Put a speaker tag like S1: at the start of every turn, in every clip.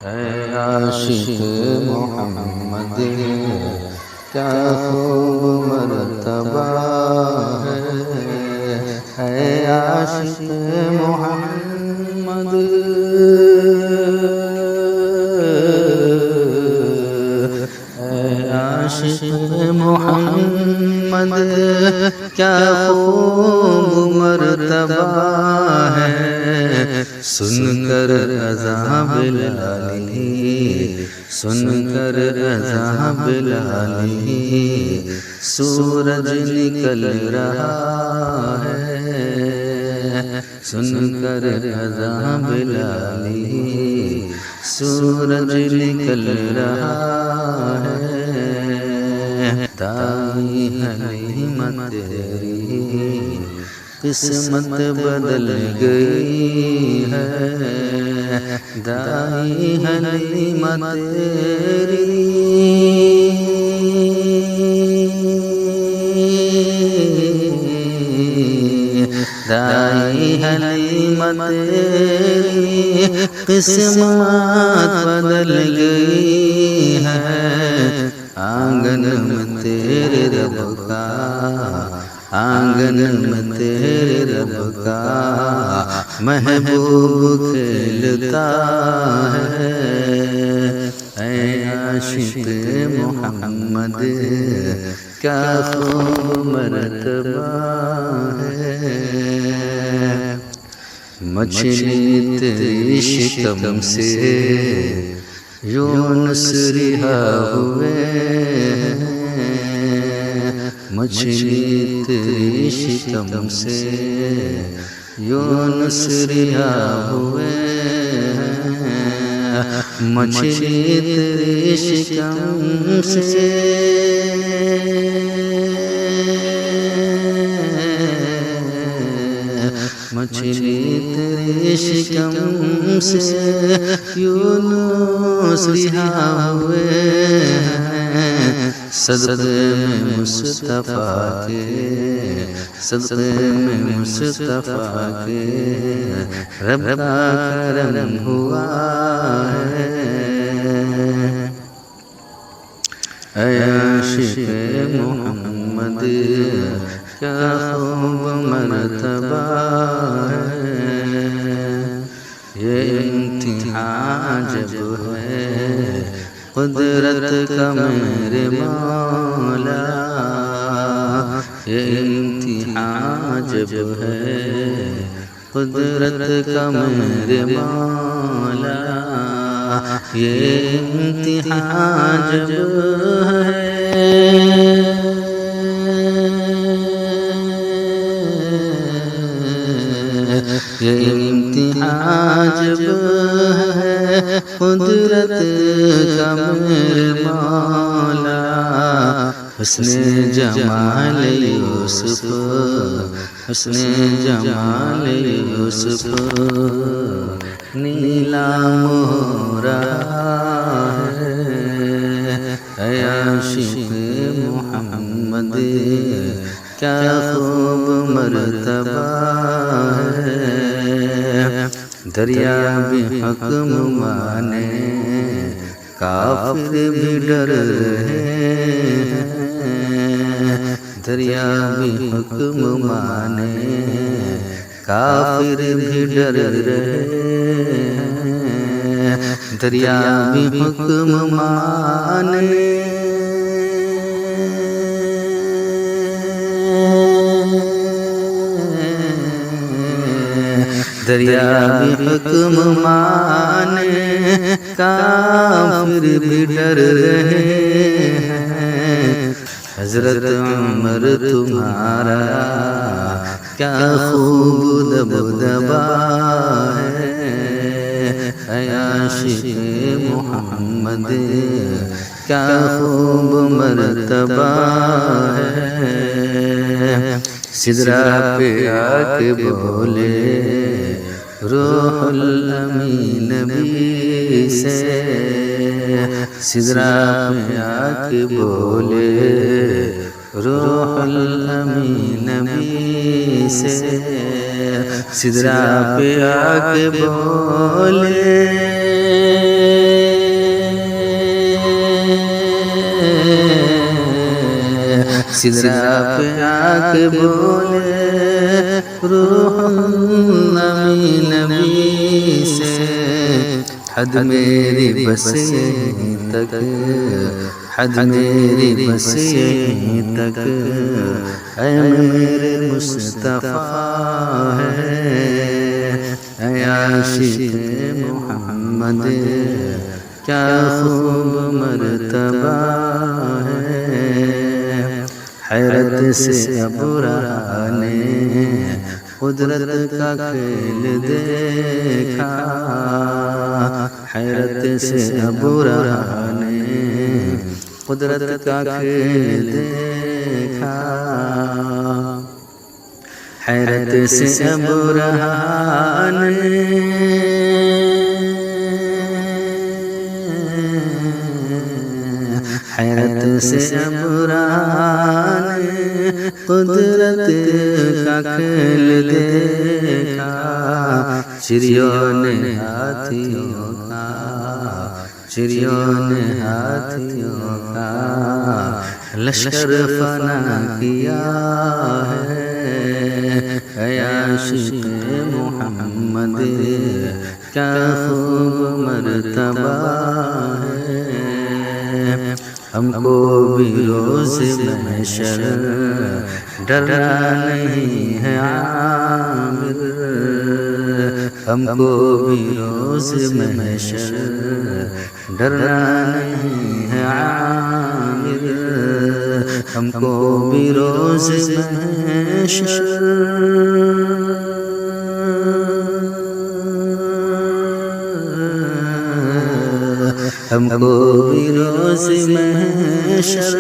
S1: اے عاشق محمد کیا خوب مرتبہ ہے، اے عاشق محمد اے عاشق محمد کیا خوب مرتبہ ہے، سن کر اذاں بلالی، سن کر اذاں بلالی، سورج نکل رہا ہے، سن کر اذاں بلالی، سورج نکل رہا ہے، دائی حلیمہ تیری قسمت بدل گئی ہے، دائی حلیمہ تیری دائی حلیمہ تیری قسمت بدل گئی ہے، آنگن میں تیرے رب کا، آنگن میں تیرے رب کا محبوب کھیلتا ہے، اے عاشق محمد کیا خوب مرتبہ ہے، مچھلی تیری شکم سے یونس رہا ہوئے ہیں، مچھلی تیری شکم سے یونس رہا ہوئے ہیں، مچھلی تیری شکم سے مچھلی تیری شکم سے یونس رہا ہوئے ہیں، صدقے میں مصطفیٰ کے، صدقے میں مصطفیٰ کے رب کا کرم ہوا ہے، اے عاشق محمد کیا خوب مرتبہ ہے، یہ امتحان جب ہے قدرت کا میرے مولا، یہ امتحان جب ہے قدرت کا میرے مولا، یہ امتحان جب ہے یہ امتحان جب ہے قدرت کا میرے مولا، حسن جمال یوسف، حسن جمال یوسف نیلام ہو رہا ہے، اے عاشق محمد کیا خوب مرتبہ ہے، دریا بھی حکم مانے کافر بھی ڈر رہے ہیں، دریا بھی حکم مانے کافر بھی ڈر رہے ہیں، دریا بھی حکم مانے دریا بھی حکم مانے کافر بھی ڈر رہے ہیں، حضرت عمر تمہارا کیا خوب دبدبا ہے، اے عاشق محمد کیا خوب مرتبہ ہے، سدرا پہ آ کے بولے روح الامین نبی سے، سدرا پہ آ کے بولے روح الامین نبی سے، سدرا پہ آ کے بولے سدرا پہ آ کے بولے روح النبی نبی سے حد میری بس یہیں تک، حد میری بس یہیں تک، اے میرے مصطفیٰ ہے، اے عاشق محمد کیا خوب مرتبہ ہے۔ حیرت سے ابرہا نے قدرت کا کھیل دیکھا، حیرت سے ابرہا نے قدرت کا کھیل دیکھا، حیرت سے ابرہا نے حیرت سے ابرہا نے قدرت کا کھیل دیکھا، چڑیوں نے ہاتھیوں کا، چڑیوں نے ہاتھیوں کا لشکر فنا کیا ہے، اے عاشق محمد کیا خوب مرتبہ ہے۔ ہم کو بھی روز محشر ڈرنا نہیں ہے عامر، ہم کو بھی روز محشر ڈرنا نہیں ہے عامر، ہم کو بھی روز محشر ہم کو بھی روز محشر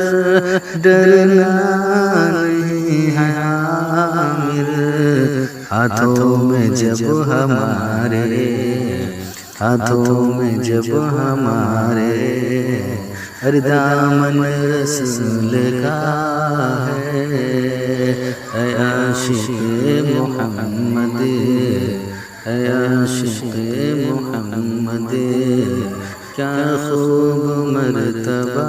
S1: ڈرنا نہیں ہے عامر، ہاتھوں میں جب ہمارے، ہاتھوں میں جب ہمارے ہر دامن رسول کا ہے، اے عاشق محمد، اے عاشق محمد کیا خوب مرتبہ